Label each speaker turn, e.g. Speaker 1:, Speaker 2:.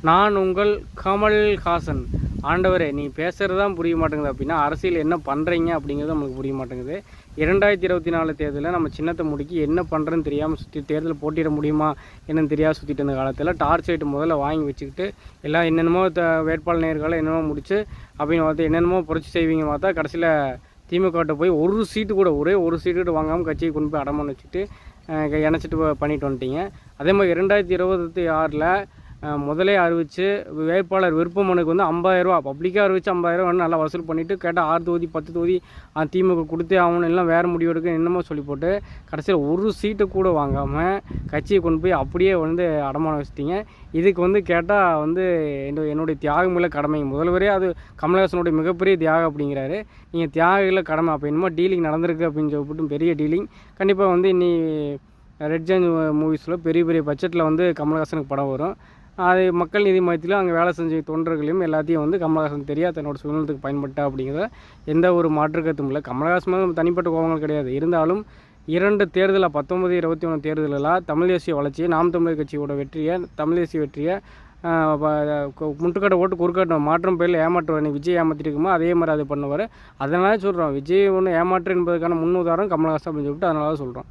Speaker 1: நான் உங்கள் கமல்ஹாசன். ஆண்டவரே, நீ பேசுகிறது தான் புரிய மாட்டேங்குது அப்படின்னா அரசியல் என்ன பண்ணுறீங்க அப்படிங்கிறது நம்மளுக்கு புரிய மாட்டேங்குது. 2024 தேர்தலில் நம்ம சின்னத்தை முடுக்கி என்ன பண்ணுறதுன்னு தெரியாமல் சுற்றி தேர்தல் போட்டியிட முடியுமா என்னன்னு தெரியாது சுற்றிட்டு இருந்த காலத்தில் டார்ச் லைட் முதல்ல வாங்கி வச்சுக்கிட்டு எல்லாம் என்னென்னமோ வேட்பாளர் நேர்களை என்னென்னமோ முடிச்சு அப்படின்னு பார்த்து என்னென்னமோ புரட்சி செய்வீங்க பார்த்தா கடைசியில் திமுகட்ட போய் ஒரே ஒரு சீட்டு கூட வாங்காமல் கட்சியை கொண்டு போய் அடமானம் வச்சுட்டு இணைச்சிட்டு பண்ணிட்டு வந்துட்டீங்க. அதே மாதிரி 2026 முதலே அறிவித்து வேட்பாளர் விருப்ப மனுக்கு வந்து 50,000 பப்ளிக்காக அறிவித்து 50,000 நல்லா வசூல் பண்ணிவிட்டு கேட்டால் 6 தொகுதி 10 தொகுதி திமுக கொடுத்தே ஆகணும், எல்லாம் வேறு முடிவு எடுக்க என்னமோ சொல்லி போட்டு கடைசியில் ஒரு சீட்டை கூட வாங்காமல் கட்சியை கொண்டு போய் அப்படியே வந்து அடமானம் வச்சுட்டீங்க. இதுக்கு வந்து கேட்டால் வந்து என்னுடைய தியாகமில்ல கடமை முதல்வரே அது கமல்ஹாசனுடைய மிகப்பெரிய தியாகம் அப்படிங்கிறாரு. நீங்கள் தியாகில் கடமை அப்போ என்னமோ டீலிங் நடந்திருக்கு அப்படின்னு சொல்லிட்டு பெரிய டீலிங். கண்டிப்பாக வந்து இன்னி ரெட் ஜெயின் மூவிஸில் பெரிய பெரிய பட்ஜெட்டில் வந்து கமல்ஹாசனுக்கு படம் வரும். அது மக்கள் நீதி மையத்திலும் அங்கே வேலை செஞ்ச தொண்டர்களையும் எல்லாத்தையும் வந்து கமல்ஹாசன் தெரியாது தன்னோட சுதந்திரத்துக்கு பயன்பட்டா அப்படிங்கிறத எந்த ஒரு மாற்று கருத்தும் இல்லை. கமல்ஹாசன் தனிப்பட்ட கோபங்கள் கிடையாது. இருந்தாலும் 2 தேர்தலில் 19, 21 தேர்தலெல்லாம் தமிழ் தேசிய வளர்ச்சியை நாம் தமிழர் கட்சியோட வெற்றியை தமிழ் தேசிய வெற்றியை முட்டுக்கட்டை ஓட்டு குறுக்கட்டை மாற்றம் பேரில் ஏமாற்றுவார். விஜய் ஏமாற்றிருக்குமோ அதே மாதிரி அது பண்ணுவார். அதனால சொல்கிறோம், விஜய் ஒன்று ஏமாற்று என்பதற்கான முன் உதாரணம் கமல்ஹாசன் அப்படின்னு சொல்லிட்டு அதனால சொல்கிறோம்.